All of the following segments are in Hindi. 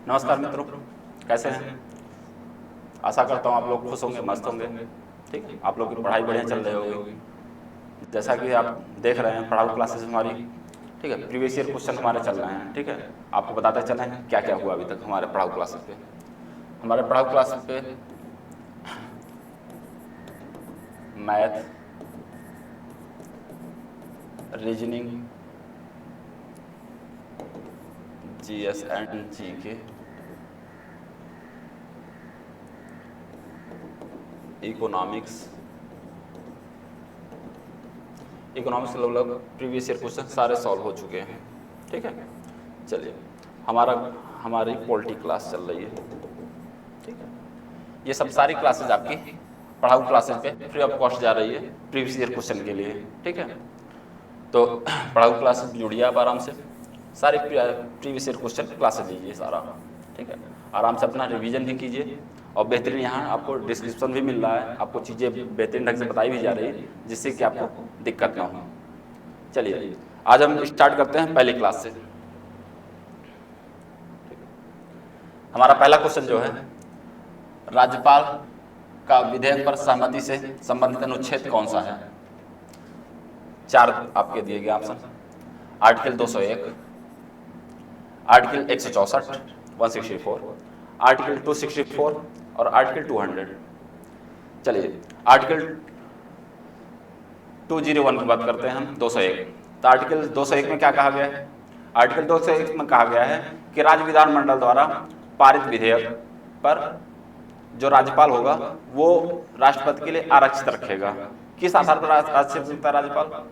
नमस्कार मित्रों, कैसे हैं? आशा करता हूँ आप लोग खुश होंगे, मस्त होंगे। ठीक है, आप लोग की पढ़ाई बढ़िया चल रही होगी। जैसा कि आप देख रहे हैं पढ़ाऊ क्लासेस हमारी, ठीक है, प्रीवियस ईयर क्वेश्चन हमारे चल रहे हैं। ठीक है, आपको बताते चलें क्या क्या हुआ अभी तक हमारे पढ़ाऊ क्लासेस पे। हमारे पढ़ाऊ क्लासेस पे math, reasoning, GS and GK, economics के लगभग प्रीवियस ईयर क्वेश्चन सारे सॉल्व हो चुके हैं। ठीक है, चलिए हमारी पॉलिटी क्लास चल रही है। ठीक है, ये सब सारी क्लासेज आपकी पढ़ाऊ क्लासेज पे फ्री ऑफ कॉस्ट जा रही है प्रीवियस ईयर क्वेश्चन के लिए। ठीक है, तो पढ़ाऊ क्लासेज जुड़िए आप आराम से, सारे प्रीवियस ईयर क्वेश्चन क्लासेज लीजिए सारा। ठीक है, आराम से अपना रिवीजन भी कीजिए और बेहतरीन यहाँ आपको डिस्क्रिप्शन भी मिल रहा है, आपको चीज़ें बेहतरीन ढंग से बताई भी जा रही है जिससे कि आपको दिक्कत ना हो। चलिए आज हम स्टार्ट करते हैं पहली क्लास से। हमारा पहला क्वेश्चन जो है, राज्यपाल का विधेयक पर सहमति से संबंधित अनुच्छेद कौन सा है? 4 आपके दिए गए ऑप्शन, आर्टिकल 201, आर्टिकल 164, 164, आर्टिकल 264 और आर्टिकल 200। चलिए आर्टिकल 201 की बात करते हैं हम, 201। तो आर्टिकल 201 में क्या कहा गया है? आर्टिकल 201 में कहा गया है कि राज्य विधानमंडल द्वारा पारित विधेयक पर जो राज्यपाल होगा वो राष्ट्रपति के लिए आरक्षित रखेगा। किस आधार पर आरक्षित रखता है राज्यपाल?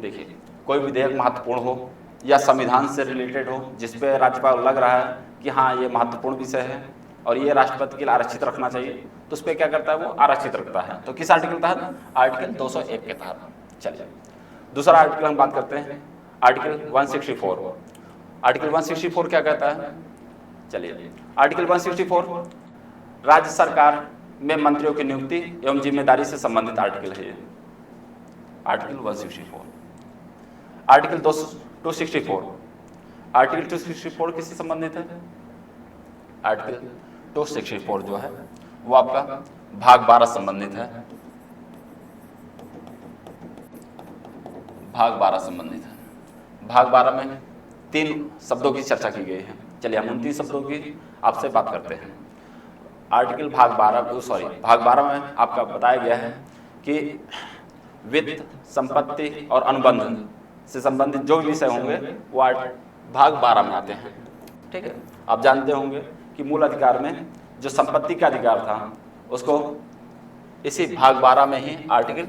देखिए, कोई विधेयक महत्वपूर्ण हो या संविधान से रिलेटेड हो जिस पे राज्यपाल लग रहा है कि हाँ ये महत्वपूर्ण विषय है और ये राष्ट्रपति के लिए आरक्षित रखना चाहिए, तो उस पर क्या करता है वो आरक्षित रखता है। तो किस आर्टिकल तहत? आर्टिकल 201 के तहत। चलिए दूसरा आर्टिकल हम बात करते हैं, आर्टिकल 164। आर्टिकल 164 क्या कहता है? चलिए आर्टिकल 164 राज्य सरकार में मंत्रियों की नियुक्ति एवं जिम्मेदारी से संबंधित आर्टिकल है। आर्टिकल 164। आर्टिकल 264, आर्टिकल 264 किससे संबंधित है? आर्टिकल 264 जो है वो आपका भाग 12 संबंधित है। भाग 12 संबंधित है। भाग 12 में 3 शब्दों की चर्चा की गई है। चलिए हम उन 3 शब्दों की आपसे बात करते हैं। आर्टिकल भाग 12 में आपका बताया गया है कि वित्त, संपत्ति और अनुबंध से संबंधित जो भी विषय होंगे वो भाग 12 में आते हैं। ठीक है, आप जानते होंगे कि मूल अधिकार में जो संपत्ति का अधिकार था उसको इसी भाग 12 में ही आर्टिकल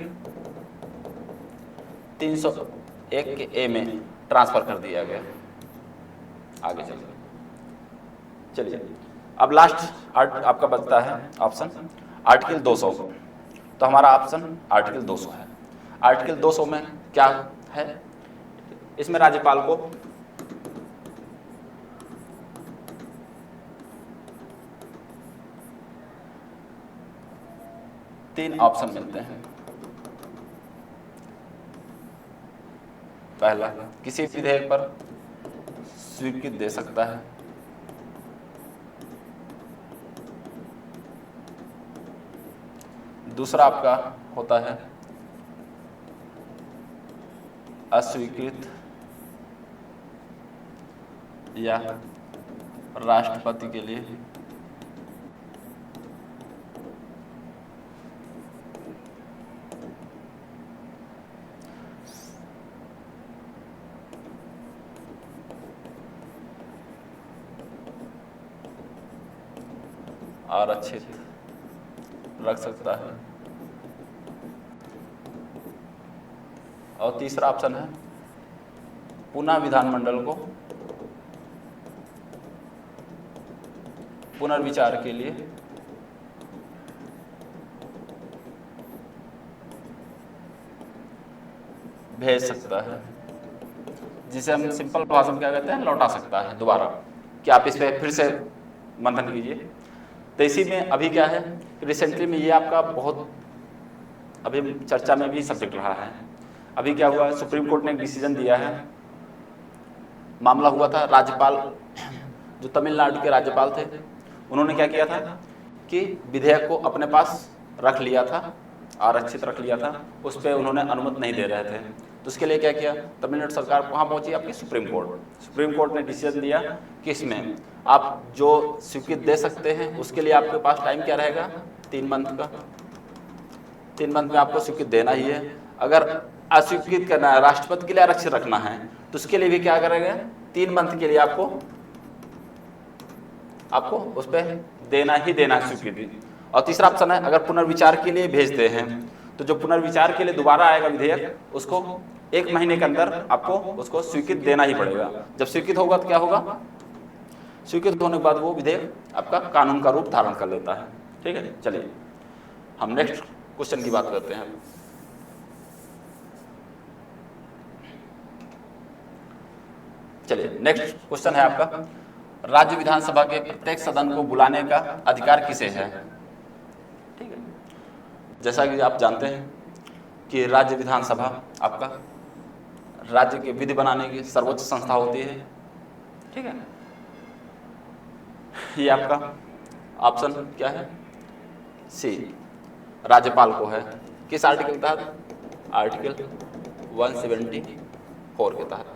301 के ए में ट्रांसफर कर दिया गया। आगे चलिए अब लास्ट आपका बचता है ऑप्शन आर्टिकल 200। तो हमारा ऑप्शन आर्टिकल 200 है। आर्टिकल 200 में क्या है? इसमें राज्यपाल को तीन ऑप्शन मिलते हैं। पहला, किसी विधेयक पर स्वीकृति दे सकता है। दूसरा आपका होता है अस्वीकृत या राष्ट्रपति के लिए आरक्षित रख सकता है। और तीसरा ऑप्शन है पुनः विधानमंडल को पुनर्विचार के लिए भेज सकता है, जिसे हम सिंपल भाषा में क्या कहते हैं, लौटा सकता है दोबारा, कि आप इस पे फिर से मंथन कीजिए। तो इसी में अभी क्या है, रिसेंटली में ये आपका बहुत अभी चर्चा में भी सब्जेक्ट रहा है। अभी क्या हुआ, सुप्रीम कोर्ट ने एक डिसीजन दिया है, मामला हुआ था राज्यपाल जो तमिलनाडु के राज्यपाल थे, उन्होंने क्या किया था कि विधेयक को अपने पास रख लिया था, आरक्षित रख लिया था, उस पर उन्होंने अनुमति नहीं दे रहे थे। तो उसके लिए क्या किया, तमिलनाडु सरकार वहाँ पहुंची आपकी सुप्रीम कोर्ट। सुप्रीम कोर्ट ने डिसीजन दिया कि इसमें आप जो स्वीकृति दे सकते हैं उसके लिए आपके पास टाइम क्या रहेगा, 3 मंथ का। 3 मंथ में आपको स्वीकृति देना ही है। अगर अस्वीकृत करना है, राष्ट्रपति के लिए आरक्षित रखना है, तो उसके लिए भी क्या करेंगे, 3 मंथ के लिए आपको उस पर देना ही देना है स्वीकृति। और तीसरा ऑप्शन है, अगर पुनर्विचार के लिए भेजते हैं तो जो पुनर्विचार के लिए दोबारा आएगा विधेयक, उसको 1 महीने के अंदर आपको उसको स्वीकृति देना ही पड़ेगा। जब स्वीकृत होगा तो क्या होगा, स्वीकृत होने के बाद वो विधेयक आपका कानून का रूप धारण कर लेता है। ठीक है, चलिए हम नेक्स्ट क्वेश्चन की बात करते हैं। चलिए नेक्स्ट क्वेश्चन है आपका, राज्य विधानसभा के प्रत्येक सदन को बुलाने का अधिकार किसे है। ठीक है, जैसा कि आप जानते हैं कि राज्य विधानसभा आपका राज्य के विधि बनाने की सर्वोच्च संस्था होती है। ठीक है, ये आपका ऑप्शन क्या है, सी, राज्यपाल को है। किस आर्टिकल के तहत, आर्टिकल 174 के तहत।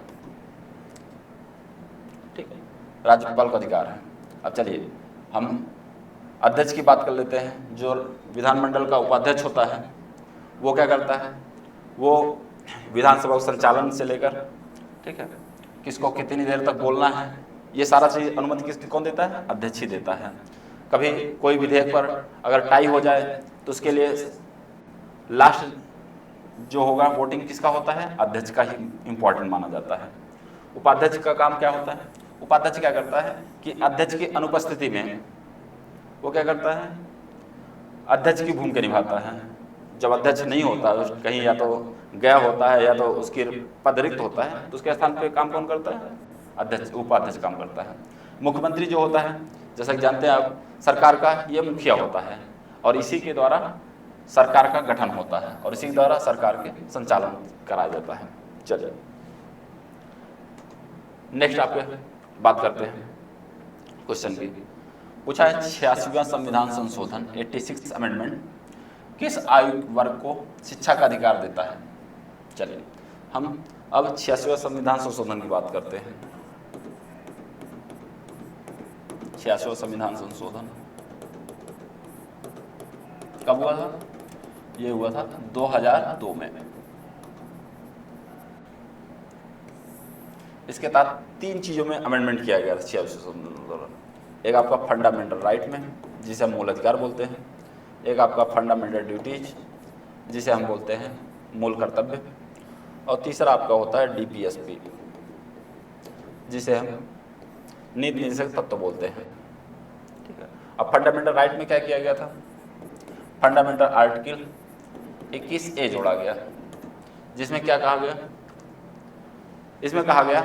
ठीक है, राज्यपाल का अधिकार है। अब चलिए हम अध्यक्ष की बात कर लेते हैं। जो विधानमंडल का उपाध्यक्ष होता है वो क्या करता है, वो विधानसभा संचालन से लेकर, ठीक है, किसको कितनी देर तक बोलना है, ये सारा चीज अनुमति किसकी कौन देता है, अध्यक्ष ही देता है। कभी कोई विधेयक पर अगर टाई हो जाए तो उसके लिए लास्ट जो होगा वोटिंग किसका होता है, अध्यक्ष का ही इंपॉर्टेंट माना जाता है। उपाध्यक्ष का काम क्या होता है, उपाध्यक्ष क्या करता है कि अध्यक्ष की अनुपस्थिति में वो क्या करता है, अध्यक्ष की भूमिका निभाता है। जब अध्यक्ष नहीं होता, कहीं या तो गया होता है या तो उसकी पद रिक्त होता है, तो उसके स्थान पे काम कौन करता है, अध्यक्ष, उपाध्यक्ष काम करता है। मुख्यमंत्री जो होता है, जैसा कि जानते हैं आप, सरकार का ये मुखिया होता है और इसी के द्वारा सरकार का गठन होता है और इसी के द्वारा सरकार के संचालन कराया जाता है। चलिए नेक्स्ट आपके बात करते हैं क्वेश्चन की। पूछा है 86वां संविधान संशोधन 86 अमेंडमेंट किस आयु वर्ग को शिक्षा का अधिकार देता है। चलिए हम अब 86वां संविधान संशोधन की बात करते हैं। 86वां संविधान संशोधन कब हुआ था, ये हुआ था 2002 में। इसके तहत 3 चीजों में अमेंडमेंट किया गया था 86वें संविधान संशोधन। एक आपका फंडामेंटल राइट में, जिसे हम मूल अधिकार बोलते हैं, एक आपका फंडामेंटल ड्यूटीज जिसे हम बोलते हैं मूल कर्तव्य, और तीसरा आपका होता है डीपीएसपी जिसे हम नीति निर्देशक तत्व बोलते हैं। ठीक है, अब फंडामेंटल राइट में क्या किया गया था, फंडामेंटल आर्टिकल 21A जोड़ा गया, जिसमें क्या कहा गया, इसमें कहा गया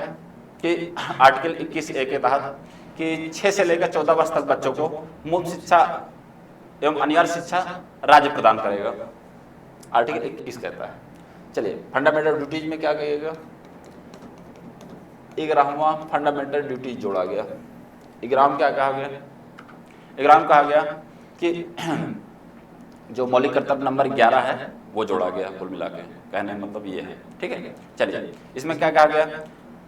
कि आर्टिकल 21A के तहत कि 6 से लेकर 14 वर्ष तक बच्चों को मुफ्त शिक्षा एवं अनिवार्य शिक्षा राज्य प्रदान करेगा, आर्टिकल 21 कहता है। चलिए फंडामेंटल ड्यूटीज में क्या कहिएगा, 11वां फंडामेंटल ड्यूटीज जोड़ा गया। 11वां क्या कहा गया, 11वां कहा गया कि जो मौलिक कर्तव्य नंबर 11 है वो जोड़ा गया। कुल मिला के कहने का मतलब ये है। ठीक है, चलिए इसमें क्या कहा गया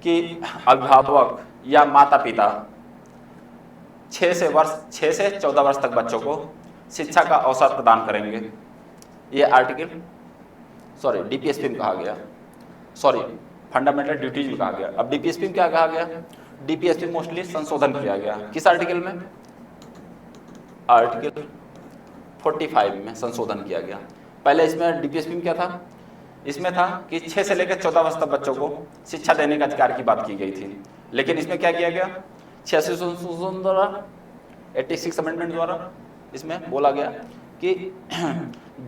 कि अभिभावक या माता पिता 6 से 14 वर्ष तक बच्चों को शिक्षा का अवसर प्रदान करेंगे। ये आर्टिकल डीपीएसपी में कहा गया, फंडामेंटल ड्यूटीज में कहा गया। अब डीपीएसपी में क्या कहा गया, डीपीएसपी मोस्टली संशोधन किया गया। किस आर्टिकल में, आर्टिकल 45 में संशोधन किया गया। पहले इसमें डीपीएसपी में क्या था, इसमें था कि 6 से लेकर 14 वर्ष तक बच्चों को शिक्षा देने का अधिकार की बात की गई थी, लेकिन इसमें क्या किया गया, 86 संशोधन द्वारा 86 अमेंडमेंट द्वारा इसमें बोला गया कि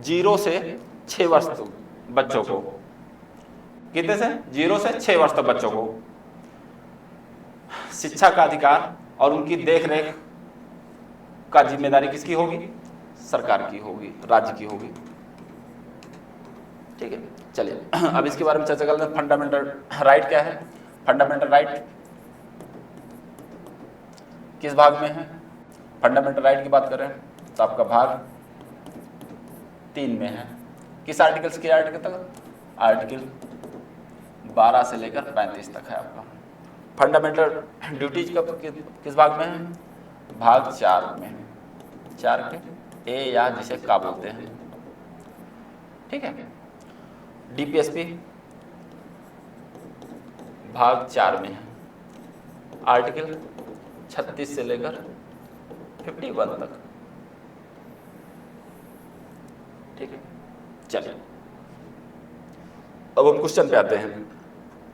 0 से 6 वर्ष तक बच्चों को, कितने से, 0 से 6 वर्ष तक बच्चों को शिक्षा का अधिकार और उनकी देखरेख का जिम्मेदारी किसकी होगी, सरकार की होगी, राज्य की होगी। ठीक है, चलिए अब इसके बारे में चर्चा करते हैं। फंडामेंटल राइट क्या है, फंडामेंटल राइट किस भाग में है? फंडामेंटल राइट की बात करें तो आपका भाग 3 में है। किस आर्टिकल के आर्टिकल तक? आर्टिकल 12 से लेकर 35 तक है आपका। फंडामेंटल ड्यूटीज का किस भाग में है? भाग 4 में। 4 के ए या जिसे का बोलते हैं, ठीक है। डीपीएसपी भाग 4 में है, आर्टिकल 36 से लेकर 51 तक, ठीक है। चलिए अब हम क्वेश्चन पे आते हैं।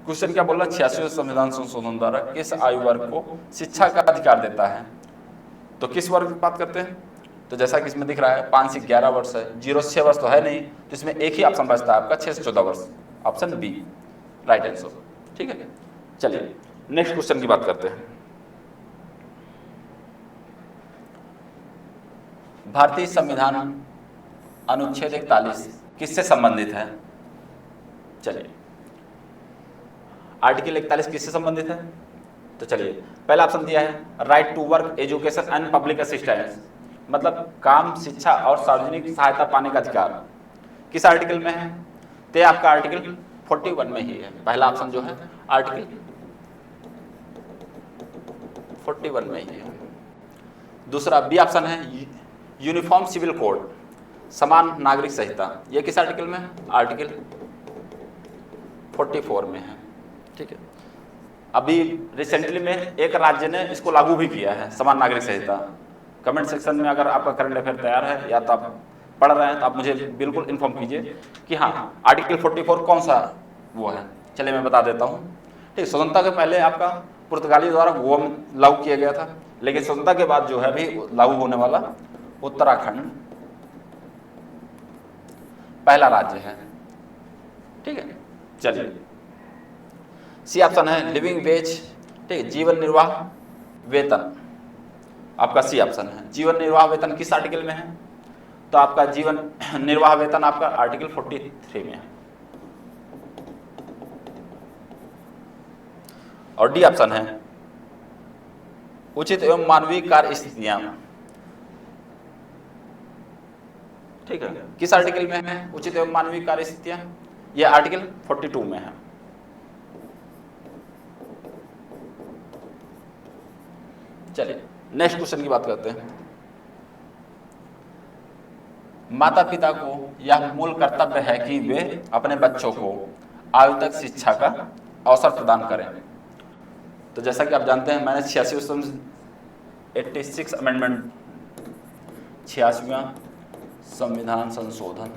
क्वेश्चन क्या बोल रहा है? 86वें संविधान संशोधन द्वारा किस आयु वर्ग को शिक्षा का अधिकार देता है? तो किस वर्ग की बात करते हैं? तो जैसा कि इसमें दिख रहा है 5 से 11 वर्ष है, 0 से 6 वर्ष तो है नहीं, तो इसमें एक ही ऑप्शन बचता है आपका 6 से 14 वर्ष, ऑप्शन बी राइट आंसर, ठीक है। चलिए नेक्स्ट क्वेश्चन की बात करते हैं। भारतीय संविधान अनुच्छेद 41 किससे संबंधित है? चलिए आर्टिकल 41 किससे संबंधित है? तो चलिए पहला ऑप्शन दिया है right to work, education and public assistance, मतलब काम, शिक्षा और सार्वजनिक सहायता पाने का अधिकार। किस आर्टिकल में है? तो आपका आर्टिकल 41 में ही है। पहला ऑप्शन जो है आर्टिकल 41 में ही है। दूसरा बी ऑप्शन है यूनिफॉर्म सिविल कोड, समान नागरिक संहिता, ये किस आर्टिकल में है? आर्टिकल 44 में है, ठीक है। अभी रिसेंटली में एक राज्य ने इसको लागू भी किया है, समान नागरिक संहिता। कमेंट सेक्शन में अगर आपका करंट अफेयर तैयार है या तो आप पढ़ रहे हैं तो आप मुझे बिल्कुल इन्फॉर्म कीजिए कि हाँ आर्टिकल 44 कौन सा वो है। चलिए मैं बता देता हूँ, ठीक। स्वतंत्रता के पहले आपका पुर्तगाली द्वारा गोवा में लागू किया गया था, लेकिन स्वतंत्रता के बाद जो है अभी लागू होने वाला उत्तराखंड पहला राज्य है, ठीक है। चलिए सी ऑप्शन है लिविंग वेज, ठीक है, जीवन निर्वाह वेतन, आपका सी ऑप्शन है। जीवन निर्वाह वेतन किस आर्टिकल में है? तो आपका जीवन निर्वाह वेतन आपका आर्टिकल 43 में है। और डी ऑप्शन है उचित एवं मानवीय कार्य स्थितियां, ठीक है। किस आर्टिकल में है उचित एवं मानवीय कार्य स्थितियां? यह आर्टिकल 42 में है। चलिए नेक्स्ट क्वेश्चन की बात करते हैं। माता पिता को यह मूल कर्तव्य है कि वे अपने बच्चों को आयु तक शिक्षा का अवसर प्रदान करें। तो जैसा कि आप जानते हैं मैंने 86 अमेंडमेंट 86वां संविधान संशोधन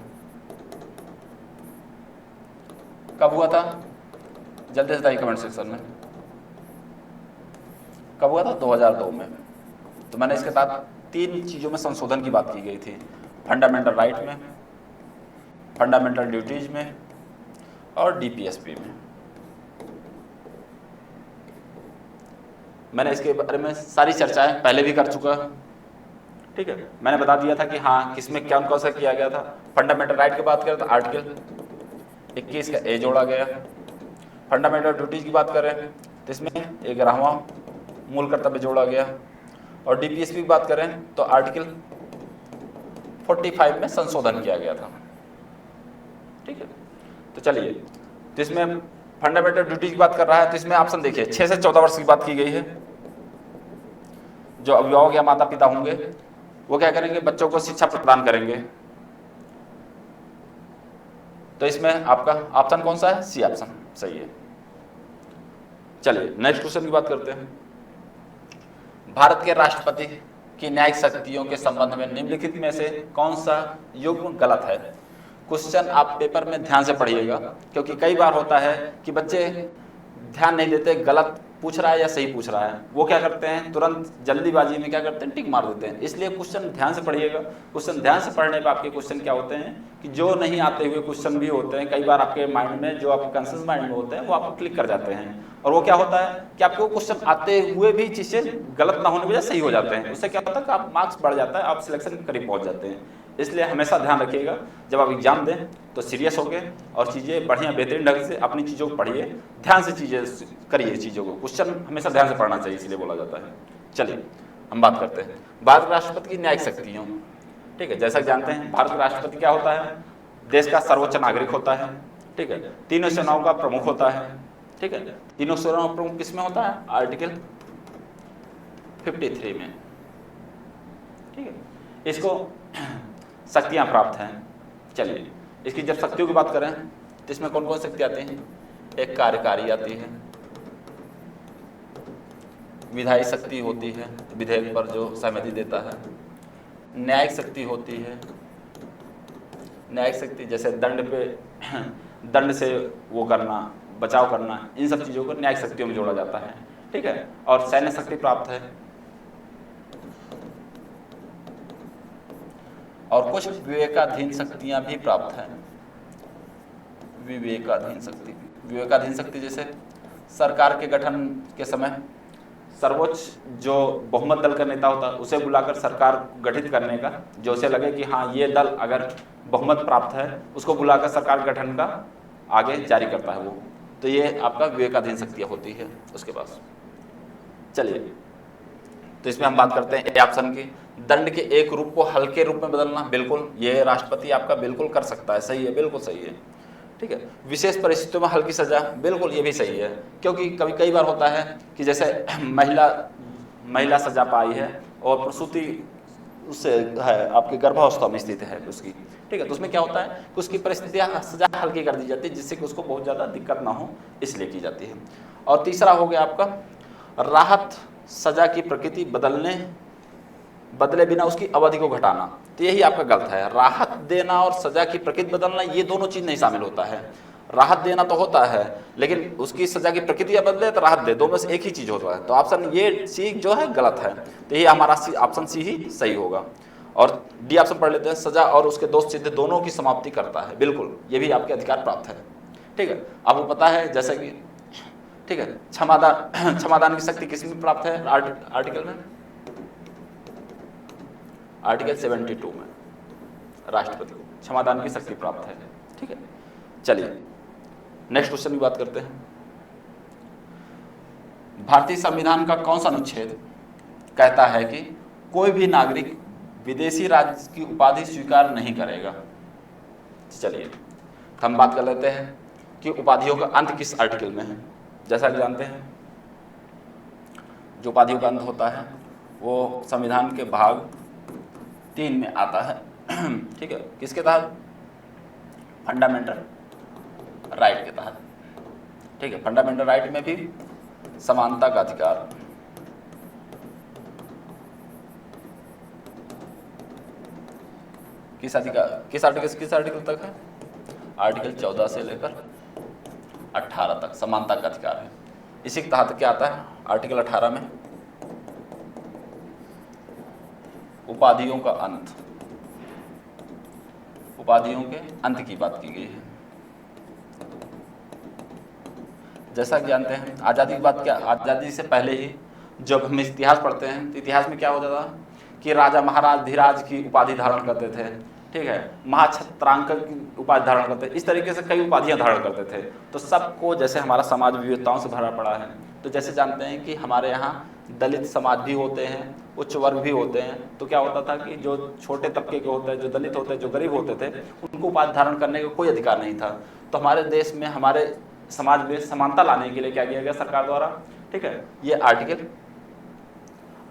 कब हुआ था? जल्दी से बताइए कमेंट सेक्शन में, कब हुआ था? 2002 में। तो मैंने इसके साथ 3 चीज़ों में संशोधन की बात की गई थी, फंडामेंटल राइट में, फंडामेंटल ड्यूटीज में और डीपीएसपी में। मैंने इसके बारे में सारी चर्चाएं पहले भी कर चुका, ठीक है। मैंने बता दिया था कि हाँ किसमें क्या कौन सा किया गया था। फंडामेंटल राइट की बात करें तो आर्टिकल 21 का ए जोड़ा गया। फंडामेंटल ड्यूटीज की बात करें तो इसमें 11वां मूल कर्तव्य जोड़ा गया। और डीपीएसपी की बात करें तो आर्टिकल 45 में संशोधन किया गया था, ठीक है। तो चलिए तो इसमें फंडामेंटल ड्यूटी की बात कर रहा है तो इसमें ऑप्शन देखिए 6 से 14 वर्ष की बात की गई है। जो अभिभावक या माता पिता होंगे वो क्या करेंगे? बच्चों को शिक्षा प्रदान करेंगे। तो इसमें आपका ऑप्शन कौन सा है? सी ऑप्शन सही है। चलिए नेक्स्ट क्वेश्चन की बात करते हैं। भारत के राष्ट्रपति की न्यायिक शक्तियों के संबंध में निम्नलिखित में से कौन सा युग्म गलत है? क्वेश्चन आप पेपर में ध्यान से पढ़िएगा, क्योंकि कई बार होता है कि बच्चे ध्यान नहीं देते, गलत पूछ रहा है या सही पूछ रहा है, वो क्या करते हैं तुरंत जल्दीबाजी में क्या करते हैं? टिक मार देते हैं। इसलिए क्वेश्चन ध्यान से पढ़िएगा। क्वेश्चन ध्यान से पढ़ने पर आपके क्वेश्चन क्या होते हैं कि जो नहीं आते हुए क्वेश्चन भी होते हैं, कई बार आपके माइंड में जो आपके कॉन्शियस माइंड में होते हैं वो आपको क्लिक कर जाते हैं। और वो क्या होता है कि आपको क्वेश्चन आते हुए भी चीज़ें गलत ना होने की वजह सही हो जाते हैं। उससे क्या होता है कि आप मार्क्स बढ़ जाता है, आप सिलेक्शन के करीब पहुँच जाते हैं। इसलिए हमेशा ध्यान रखिएगा जब आप एग्जाम दें तो सीरियस हो गए और चीज़ें बढ़िया बेहतरीन ढंग से अपनी चीज़ों को पढ़िए, ध्यान से चीज़ें करिए, चीज़ों को क्वेश्चन हमेशा ध्यान से पढ़ना चाहिए, इसलिए बोला जाता है। चलिए हम बात करते हैं भारत के राष्ट्रपति की न्यायिक शक्तियों। ठीक है, जैसा कि जानते हैं भारत का राष्ट्रपति क्या होता है, देश का सर्वोच्च नागरिक होता है। ठीक है, तीनों सेनाओं का प्रमुख होता है। ठीक है, तीनों सेनाओं का प्रमुख किस में होता है, आर्टिकल 53 में। ठीक है, इसको शक्तियां प्राप्त हैं। चलिए इसकी जब शक्तियों की बात करें तो इसमें कौन कौन शक्ति आती हैं, एक कार्यकारी आती है, विधायी शक्ति होती है, विधेयक पर जो सहमति देता है, न्यायिक शक्ति होती है, न्यायिक शक्ति जैसे दंड से वो करना, बचाव करना, इन सब चीज़ों को न्यायिक शक्तियों में जोड़ा जाता है। ठीक है, और सैन्य शक्ति प्राप्त है, और कुछ विवेकाधीन शक्तियां भी प्राप्त हैं। विवेकाधीन शक्ति जैसे सरकार के गठन के समय सर्वोच्च जो बहुमत दल का नेता होता है उसे बुलाकर सरकार गठित करने का, जो उसे लगे कि हाँ ये दल अगर बहुमत प्राप्त है, उसको बुलाकर सरकार गठन का आगे जारी करता है वो, तो ये आपका विवेकाधीन शक्तियाँ होती है उसके पास। चलिए तो इसमें हम बात करते हैं ए ऑप्शन की, दंड के एक रूप को हल्के रूप में बदलना। बिल्कुल ये राष्ट्रपति आपका बिल्कुल कर सकता है, सही है, बिल्कुल सही है। ठीक है, विशेष परिस्थितियों में हल्की सजा, बिल्कुल ये भी सही है, क्योंकि कई बार होता है कि जैसे महिला सजा पाई है और प्रसूति उससे है आपके गर्भावस्था में स्थित है उसकी। ठीक है, तो उसमें क्या होता है कि उसकी परिस्थितियाँ सजा हल्की कर दी जाती है, जिससे कि उसको बहुत ज़्यादा दिक्कत ना हो, इसलिए की जाती है। और तीसरा हो गया आपका राहत सजा की प्रकृति बदले बिना उसकी अवधि को घटाना। तो यही आपका गलत है, राहत देना और सजा की प्रकृति बदलना ये दोनों चीज नहीं शामिल होता है। राहत देना तो होता है, लेकिन उसकी सजा की प्रकृति बदले तो राहत दे, दोनों में से एक ही चीज होता है। तो ऑप्शन ये सी जो है गलत है, तो ये हमारा ऑप्शन सी ही सही होगा। और डी ऑप्शन पढ़ लेते हैं, सजा और उसके दोष सिद्ध दोनों की समाप्ति करता है, बिल्कुल ये भी आपके अधिकार प्राप्त है। ठीक है, आपको पता है जैसे कि ठीक है क्षमादान की शक्ति किस में प्राप्त है, आर्टिकल में, आर्टिकल 72 में राष्ट्रपति को क्षमादान की शक्ति प्राप्त है। ठीक है, चलिए नेक्स्ट क्वेश्चन की बात करते हैं। भारतीय संविधान का कौन सा अनुच्छेद कहता है कि कोई भी नागरिक विदेशी राज्य की उपाधि स्वीकार नहीं करेगा। चलिए तो हम बात कर लेते हैं कि उपाधियों का अंत किस आर्टिकल में है। जैसा कि जानते हैं जो उपाधियों का अंत होता है वो संविधान के भाग 3 में आता है। ठीक है, किसके तहत, फंडामेंटल राइट के तहत। ठीक है, फंडामेंटल राइट में भी समानता का अधिकार, किस आर्टिकल तक है, आर्टिकल 14 से लेकर 18 तक समानता का अधिकार है। इसी के तहत क्या आता है, आर्टिकल 18 में उपाधियों का अंत, उपाधियों के अंत की बात की गई है। जैसा कि जानते हैं आज़ादी की बात, क्या आज़ादी से पहले ही जब हम इतिहास पढ़ते हैं तो इतिहास में क्या होता था कि राजा महाराज धीराज की उपाधि धारण करते थे। ठीक है, महाछत्रांक की उपाधि धारण करते थे, इस तरीके से कई उपाधियां धारण करते थे। तो सबको, जैसे हमारा समाज विविधताओं से भरा पड़ा है, तो जैसे जानते हैं कि हमारे यहाँ दलित समाज भी होते हैं, उच्च वर्ग भी होते हैं। तो क्या होता था कि जो छोटे तबके के होते हैं, जो दलित होते हैं, जो गरीब होते थे, उनको उपाधि धारण करने का कोई अधिकार नहीं था। तो हमारे देश में, हमारे समाज में समानता लाने के लिए क्या किया गया सरकार द्वारा, ठीक है, ये आर्टिकल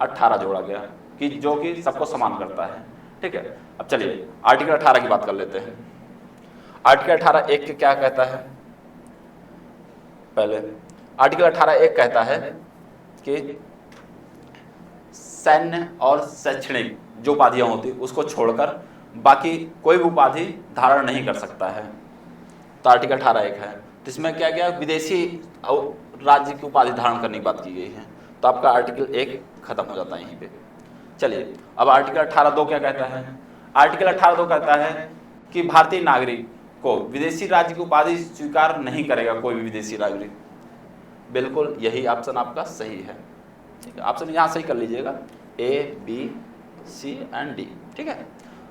18 जोड़ा गया कि जो कि सबको समान करता है। ठीक है, अब चलिए आर्टिकल 18 की बात कर लेते हैं। आर्टिकल 18(1) के क्या कहता है, पहले आर्टिकल 18(1) कहता है कि सैन्य और शैक्षणिक जो उपाधियां होती उसको छोड़कर बाकी कोई भी उपाधि धारण नहीं कर सकता है। तो आर्टिकल 18(1) है, तो इसमें क्या गया, विदेशी राज्य की उपाधि धारण करने की बात की गई है। तो आपका आर्टिकल 1 खत्म हो जाता है यहीं पे। चलिए अब आर्टिकल 18(2) क्या कहता है, आर्टिकल 18(2) कहता है कि भारतीय नागरिक को विदेशी राज्य की उपाधि स्वीकार नहीं करेगा कोई भी विदेशी नागरिक। बिल्कुल यही ऑप्शन आपका सही है। ठीक है, ऑप्शन यहाँ सही कर लीजिएगा, A, B, C and D। ठीक है,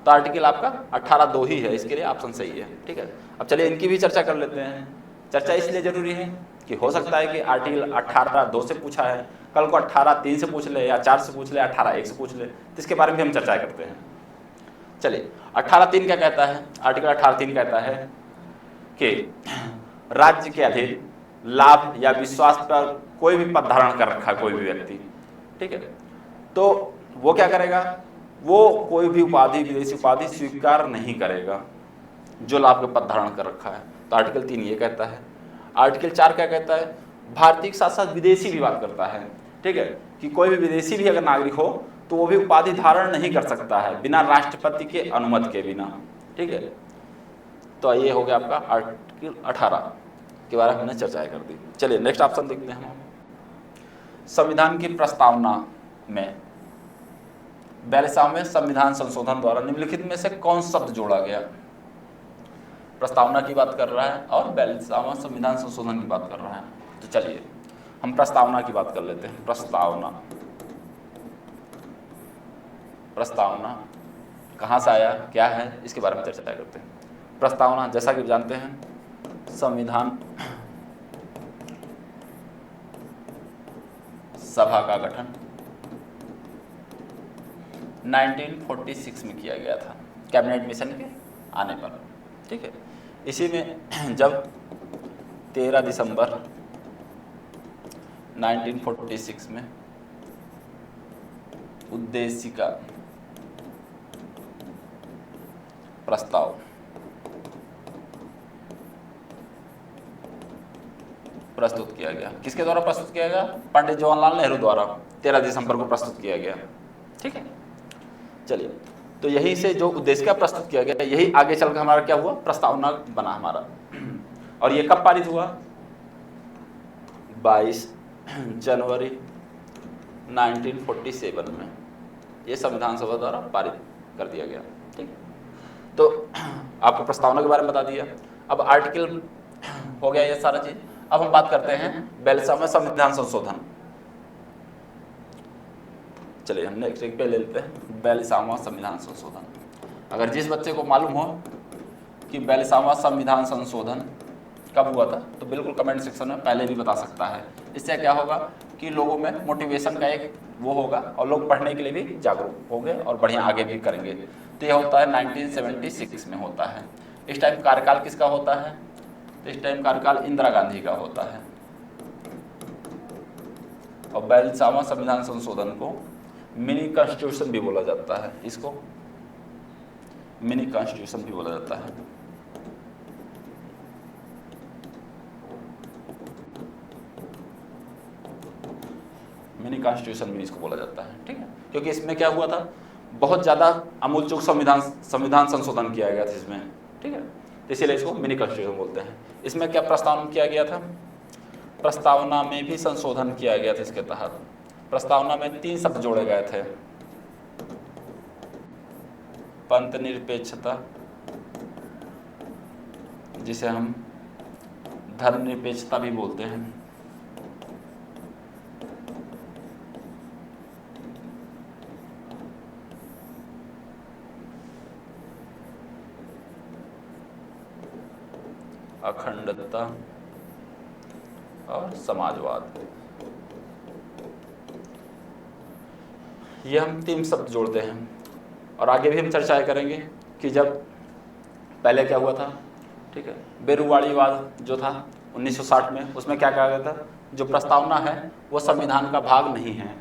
तो आर्टिकल आपका 18(2) ही है, इसके लिए ऑप्शन सही है। ठीक है, अब चलिए इनकी भी चर्चा कर लेते हैं। चर्चा इसलिए जरूरी है कि हो सकता है कि आर्टिकल 18(2) से पूछा है, कल को 18(3) से पूछ ले या 4 से पूछ ले, 18(1) से पूछ ले, तो इसके बारे में भी हम चर्चा करते हैं। चलिए 18(3) क्या कहता है? आर्टिकल 18(3) कहता है कि राज्य के अधीन लाभ या विश्वास पर कोई भी पद धारण कर रखा है कोई भी व्यक्ति, ठीक है, तो वो क्या करेगा, वो कोई भी उपाधि, विदेशी उपाधि स्वीकार नहीं करेगा जो लाभ के पद धारण कर रखा है। तो आर्टिकल 3 ये कहता है। आर्टिकल 4 क्या कहता है? भारतीय के साथ साथ विदेशी भी बात करता है, ठीक है, कि कोई भी विदेशी भी अगर नागरिक हो तो वो भी उपाधि धारण नहीं कर सकता है बिना राष्ट्रपति के अनुमति के बिना, ठीक है। तो ये हो गया आपका आर्टिकल 18 के बारे में हमने चर्चा कर दी। चलिए नेक्स्ट ऑप्शन देखते हैं हम। संविधान की प्रस्तावना में 42वें संविधान संशोधन द्वारा निम्नलिखित में से कौन शब्द जोड़ा गया? प्रस्तावना की बात कर रहा है और 42वां संविधान संशोधन की बात कर रहा है। तो चलिए हम प्रस्तावना की बात कर लेते हैं। प्रस्तावना कहाँ से आया, क्या है, इसके बारे में चर्चा करते हैं। प्रस्तावना जैसा कि जानते हैं संविधान सभा का गठन 1946 में किया गया था कैबिनेट मिशन के आने पर, ठीक है। इसी में जब 13 दिसंबर 1946 में उद्देशिका प्रस्ताव प्रस्तुत किया गया। किसके द्वारा प्रस्तुत किया गया? पंडित जवाहरलाल नेहरू द्वारा 13 दिसंबर को प्रस्तुत किया गया, ठीक है। चलिए तो यही से जो उद्देशिका प्रस्तुत किया गया यही आगे चलकर हमारा क्या हुआ, प्रस्तावना बना हमारा। और ये कब पारित हुआ? 22 जनवरी 1947 में ये संविधान सभा द्वारा पारित कर दिया गया, ठीक है। तो आपको प्रस्तावना के बारे में बता दिया। अब आर्टिकल हो गया ये सारा चीज। अब हम बात करते हैं 42वें संविधान संशोधन। चलिए हम नेक्स्ट पे ले लेते हैं 42वां संविधान संशोधन। अगर जिस बच्चे को मालूम हो कि 42वां संविधान संशोधन कब हुआ था तो बिल्कुल कमेंट सेक्शन में पहले भी बता सकता है। इससे क्या होगा कि लोगों में मोटिवेशन का एक वो होगा और लोग पढ़ने के लिए भी जागरूक होंगे और बढ़िया आगे भी करेंगे। तो यह होता है 1976 में होता है। इस टाइम कार्यकाल किसका होता है? तो इस टाइम कार्यकाल इंदिरा गांधी का होता है। और 42वां संविधान संशोधन को मिनी कॉन्स्टिट्यूशन भी बोला जाता है। इसको मिनी कॉन्स्टिट्यूशन भी बोला जाता है। मिनी कॉन्स्टिट्यूशन भी इसको बोला जाता है, ठीक है, क्योंकि इसमें क्या हुआ था, बहुत ज़्यादा आमूलचूल संविधान संशोधन किया गया था इसमें, ठीक है, इसीलिए इसको मिनी कॉन्स्टिट्यूशन बोलते हैं। इसमें क्या प्रस्तावना किया गया था? प्रस्तावना में भी संशोधन किया गया था। इसके तहत प्रस्तावना में 3 शब्द जोड़े गए थे, पंथ निरपेक्षता, जिसे हम धर्मनिरपेक्षता भी बोलते हैं, अखंडता और समाजवाद। ये हम 3 शब्द जोड़ते हैं। और आगे भी हम चर्चाएं करेंगे कि जब पहले क्या हुआ था, ठीक है, बेरुवाड़ीवाद जो था 1960 में, उसमें क्या कहा गया था, जो प्रस्तावना है वो संविधान का भाग नहीं है,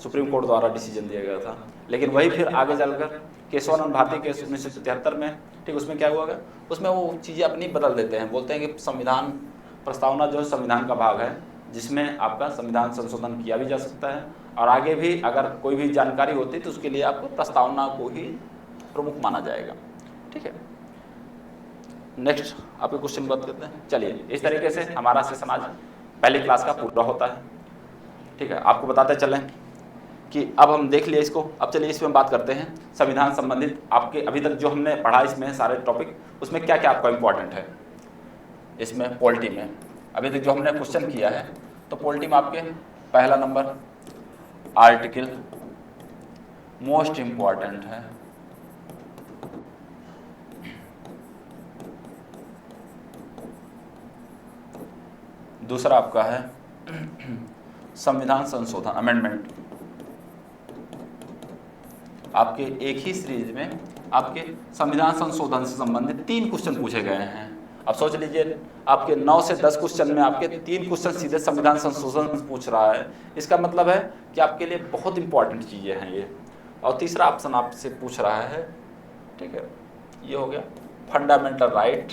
सुप्रीम कोर्ट द्वारा डिसीजन दिया गया था। लेकिन वही फिर आगे चलकर केशवानंद भारती के 1973 में, ठीक, उसमें क्या हुआ, उसमें वो चीज़ें अपनी बदल देते हैं, बोलते हैं कि संविधान प्रस्तावना जो है संविधान का भाग है, जिसमें आपका संविधान संशोधन किया भी जा सकता है और आगे भी अगर कोई भी जानकारी होती है तो उसके लिए आपको प्रस्तावना को ही प्रमुख माना जाएगा, ठीक है। नेक्स्ट आपके क्वेश्चन बात करते हैं। चलिए इस तरीके से हमारा सेशन आज पहली क्लास का पूरा होता है, ठीक है। आपको बताते चलें कि अब हम देख लिए इसको। अब चलिए इसमें बात करते हैं संविधान संबंधित आपके अभी तक जो हमने पढ़ा इसमें सारे टॉपिक, उसमें क्या क्या आपका इम्पोर्टेंट है। इसमें पॉलिटी में अभी तक जो हमने क्वेश्चन किया है, तो पॉलिटी में आपके पहला नंबर आर्टिकल मोस्ट इम्पॉर्टेंट है, दूसरा आपका है संविधान संशोधन अमेंडमेंट। आपके एक ही सीरीज में आपके संविधान संशोधन से संबंधित 3 क्वेश्चन पूछे गए हैं। अब सोच लीजिए आपके 9 से 10 क्वेश्चन में आपके 3 क्वेश्चन सीधे संविधान संशोधन से पूछ रहा है। इसका मतलब है कि आपके लिए बहुत इंपॉर्टेंट चीज़ें हैं ये। और तीसरा ऑप्शन आपसे पूछ रहा है, ठीक है, ये हो गया fundamental right,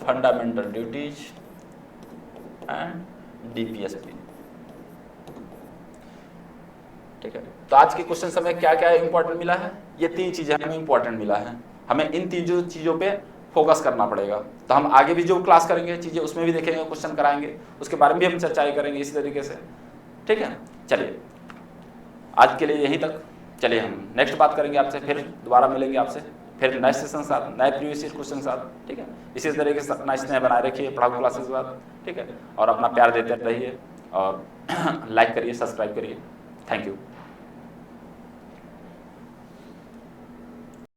fundamental duties and DPSP. ठीक है, तो आज के क्वेश्चन समय क्या क्या इंपॉर्टेंट मिला है, ये 3 चीजें हमें इंपॉर्टेंट मिला है। हमें इन 3 चीजों पे फोकस करना पड़ेगा। तो हम आगे भी जो क्लास करेंगे चीजें उसमें भी देखेंगे, क्वेश्चन कराएंगे, उसके बारे में भी हम चर्चाएं करेंगे इसी तरीके से। ठीक है, चलिए आज के लिए यहीं तक। चलिए हम नेक्स्ट बात करेंगे आपसे, फिर दोबारा मिलेंगे आपसे, फिर नए सेशन साथ, नए प्रीवियस ईयर क्वेश्चन साथ। ठीक है, इसी तरीके से अपना स्नेह बनाए रखिए पढ़ाकू क्लासेस के साथ। ठीक है, और अपना प्यार देते रहिए और लाइक करिए, सब्सक्राइब करिए। Thank you.